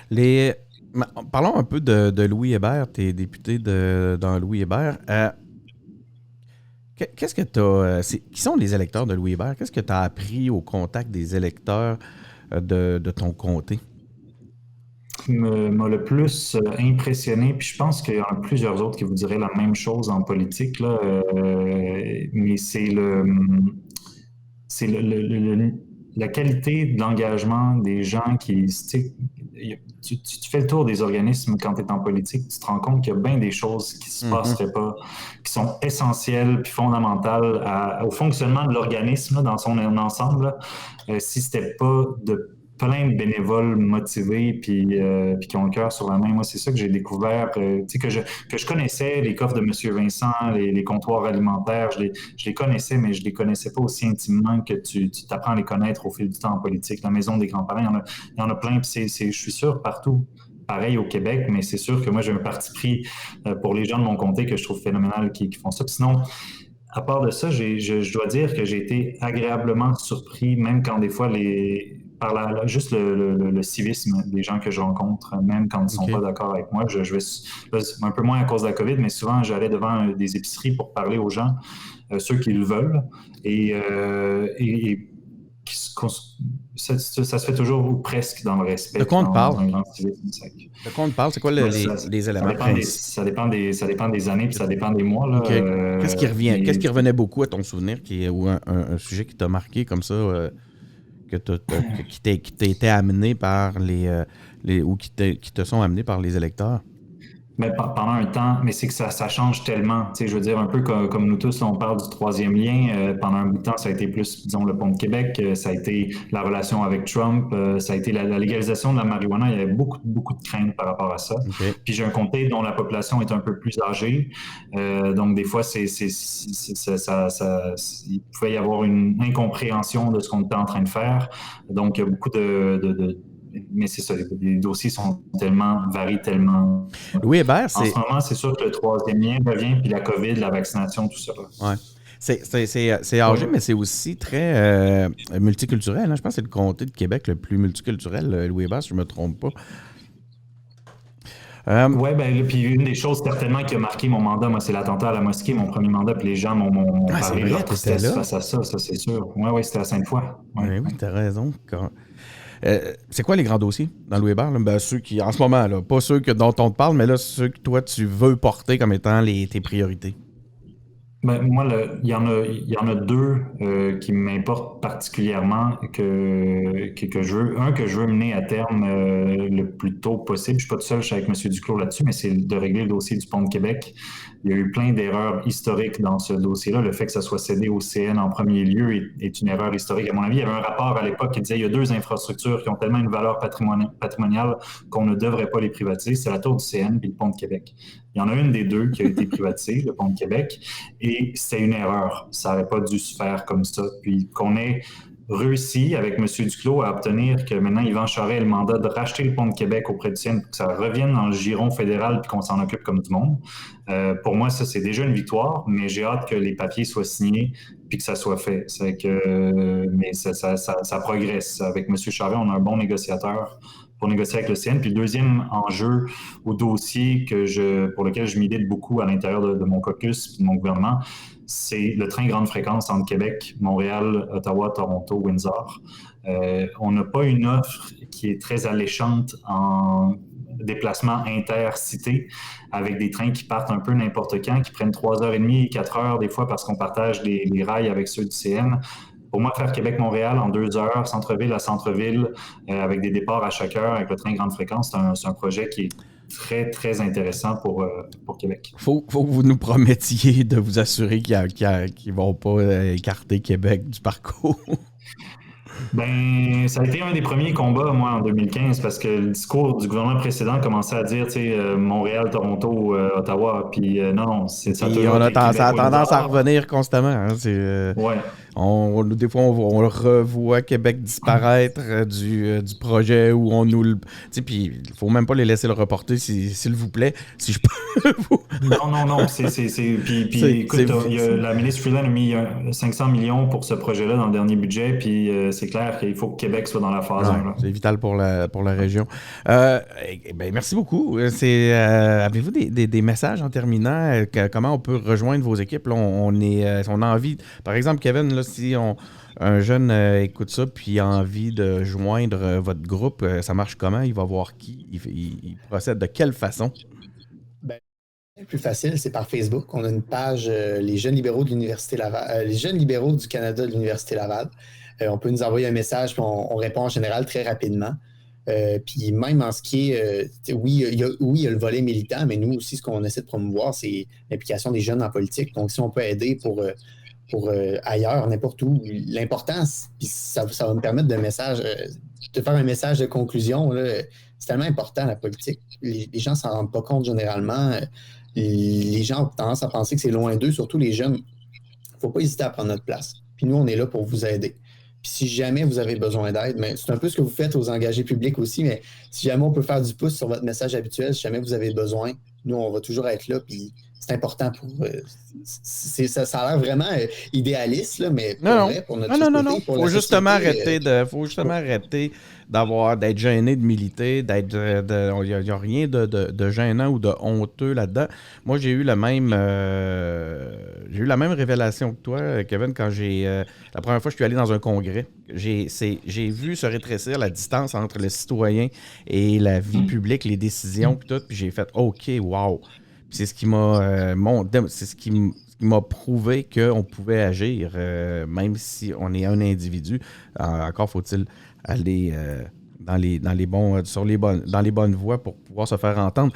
Les... Parlons un peu de Louis Hébert, t'es député dans Louis Hébert. Qu'est-ce que tu as. Qui sont les électeurs de Louis Hébert? Qu'est-ce que tu as appris au contact des électeurs de ton comté? Qui m'a le plus impressionné, puis je pense qu'il y en a plusieurs autres qui vous diraient la même chose en politique, là, mais c'est la qualité de l'engagement des gens qui, tu sais, tu fais le tour des organismes quand tu es en politique, tu te rends compte qu'il y a bien des choses qui se Mhm. passeraient pas, qui sont essentielles puis fondamentales au fonctionnement de l'organisme là, dans son ensemble, là, si c'était pas de plein de bénévoles motivés puis qui ont le cœur sur la main. Moi, c'est ça que j'ai découvert, tu sais, que je connaissais, les coffres de M. Vincent, les comptoirs alimentaires, je les connaissais, mais je les connaissais pas aussi intimement que tu t'apprends à les connaître au fil du temps en politique. La maison des grands-parents, il y en a plein, puis je suis sûr, partout. Pareil au Québec, mais c'est sûr que moi, j'ai un parti pris pour les gens de mon comté que je trouve phénoménal qui font ça. Puis sinon, à part de ça, je dois dire que j'ai été agréablement surpris, même quand des fois, par juste le civisme des gens que je rencontre, même quand ils ne sont OK. pas d'accord avec moi. Je vais un peu moins à cause de la COVID, mais souvent, j'allais devant des épiceries pour parler aux gens, ceux qui le veulent, et ça se fait toujours ou presque dans le De respect puis quoi on te dans parle? un grand civisme. De quoi on te parle? C'est quoi Ben, les ça éléments dépend principaux? ça dépend des années puis ça dépend des mois, là, OK. Qu'est-ce mais qui revenait beaucoup à ton souvenir ou un sujet qui t'a marqué comme ça, qui t'a été amené par ou qui te sont amenés par les électeurs? mais pendant un temps, mais c'est que ça change tellement. Tu sais, je veux dire, un peu comme nous tous, on parle du troisième lien. Pendant un bout de temps, ça a été plus, disons, le pont de Québec. Ça a été la relation avec Trump. Ça a été la légalisation de la marijuana. Il y avait beaucoup, beaucoup de craintes par rapport à ça. OK. Puis j'ai un comté dont la population est un peu plus âgée. Donc, des fois, il pouvait y avoir une incompréhension de ce qu'on était en train de faire. Donc, il y a beaucoup mais c'est ça, les dossiers sont tellement, varient tellement. Louis Hébert, En ce moment, c'est sûr que le troisième lien revient, puis la COVID, la vaccination, tout ça. ouais. C'est âgé, Ouais. mais c'est aussi très multiculturel, hein. Je pense que c'est le comté de Québec le plus multiculturel, Louis Hébert, si je ne me trompe pas. Euh, Ouais, ben, puis une des choses certainement qui a marqué mon mandat, moi, c'est l'attentat à la mosquée, mon premier mandat, puis les gens m'ont ah, c'est parlé de vrai, leur t'étais tristesse là. face à ça, c'est sûr. Ouais, ouais, c'était à Sainte-Foy. Ouais, Oui, ouais. t'as raison. C'est quoi les grands dossiers dans Louis Hébert, là? Ben, ceux qui, en ce moment, là, pas ceux dont on te parle, mais là, ceux que toi, tu veux porter comme étant tes priorités. Ben, moi, il y en a deux qui m'importent particulièrement que je veux. Un que je veux mener à terme le plus tôt possible. Je suis pas tout seul, je suis avec M. Duclos là-dessus, mais c'est de régler le dossier du pont de Québec. Il y a eu plein d'erreurs historiques dans ce dossier-là. Le fait que ça soit cédé au CN en premier lieu est une erreur historique. À mon avis, il y avait un rapport à l'époque qui disait qu'il y a deux infrastructures qui ont tellement une valeur patrimoniale qu'on ne devrait pas les privatiser. C'est la tour du CN et le pont de Québec. Il y en a une des deux qui a été privatisée, le pont de Québec. Et c'était une erreur. Ça n'aurait pas dû se faire comme ça. Puis qu'on ait réussi avec M. Duclos à obtenir que maintenant Yvan Charest ait le mandat de racheter le pont de Québec auprès du CN pour que ça revienne dans le giron fédéral puis qu'on s'en occupe comme du monde. Pour moi, ça, c'est déjà une victoire, mais j'ai hâte que les papiers soient signés puis que ça soit fait. Mais ça progresse. Avec M. Charest, on a un bon négociateur pour négocier avec le CN. Puis le deuxième enjeu au dossier pour lequel je milite beaucoup à l'intérieur de mon caucus et de mon gouvernement, c'est le train grande fréquence entre Québec, Montréal, Ottawa, Toronto, Windsor. On n'a pas une offre qui est très alléchante en déplacement intercité avec des trains qui partent un peu n'importe quand, qui prennent 3h30, 4 heures des fois parce qu'on partage les rails avec ceux du CN. Pour moi, faire Québec-Montréal en 2 heures, centre-ville à centre-ville, avec des départs à chaque heure, avec le train grande fréquence, c'est un projet qui est très, très intéressant pour Québec. Faut que vous nous promettiez de vous assurer qu'ils vont pas écarter Québec du parcours. Ben, ça a été un des premiers combats, moi, en 2015, parce que le discours du gouvernement précédent commençait à dire, tu sais, Montréal, Toronto, Ottawa, puis non, ça a Puis toujours été ça Québec, a tendance à Windsor. revenir constamment, hein. Ouais. Des fois, on revoit Québec disparaître du projet où on nous le... Tu sais, puis il faut même pas les laisser le reporter, s'il vous plaît, si je peux vous... Non, non, non. Puis écoute, la ministre Freeland a mis 500 millions pour ce projet-là dans le dernier budget, puis c'est clair qu'il faut que Québec soit dans la phase Ouais, 1, là. c'est vital pour la région. Ben, merci beaucoup. Avez-vous des messages en terminant? Comment on peut rejoindre vos équipes? Là, on a envie, par exemple, Kevin, là, si un jeune écoute ça puis a envie de joindre votre groupe, ça marche comment? Il va voir qui? Il procède de quelle façon? Ben, le plus facile, c'est par Facebook. On a une page, les jeunes libéraux de l'Université Laval, les jeunes libéraux du Canada de l'Université Laval. On peut nous envoyer un message, puis on répond en général très rapidement. Puis même en ce qui est, oui, il y a le volet militant, mais nous aussi, ce qu'on essaie de promouvoir, c'est l'implication des jeunes en politique. Donc, si on peut aider pour ailleurs, n'importe où, l'important, puis ça va me permettre de faire un message de conclusion. Là. C'est tellement important, la politique. Les gens ne s'en rendent pas compte généralement. Les gens ont tendance à penser que c'est loin d'eux, surtout les jeunes. Il ne faut pas hésiter à prendre notre place. Puis nous, on est là pour vous aider. Puis si jamais vous avez besoin d'aide, mais c'est un peu ce que vous faites aux engagés publics aussi, mais si jamais on peut faire du pouce sur votre message habituel, si jamais vous avez besoin, nous, on va toujours être là. Puis c'est important pour... ça a l'air vraiment idéaliste, là, mais pour vrai, pour notre société, non. pour Faut la justement société, faut justement arrêter d'être gêné de militer, il n'y a rien de gênant ou de honteux là-dedans. Moi, j'ai eu la même révélation que toi, Kevin, quand la première fois que je suis allé dans un congrès. J'ai vu se rétrécir la distance entre le citoyen et la vie publique, les décisions, puis tout, puis j'ai fait OK, wow. Puis c'est ce qui m'a prouvé qu'on pouvait agir, même si on est un individu. Encore faut-il aller dans les bonnes voies pour pouvoir se faire entendre.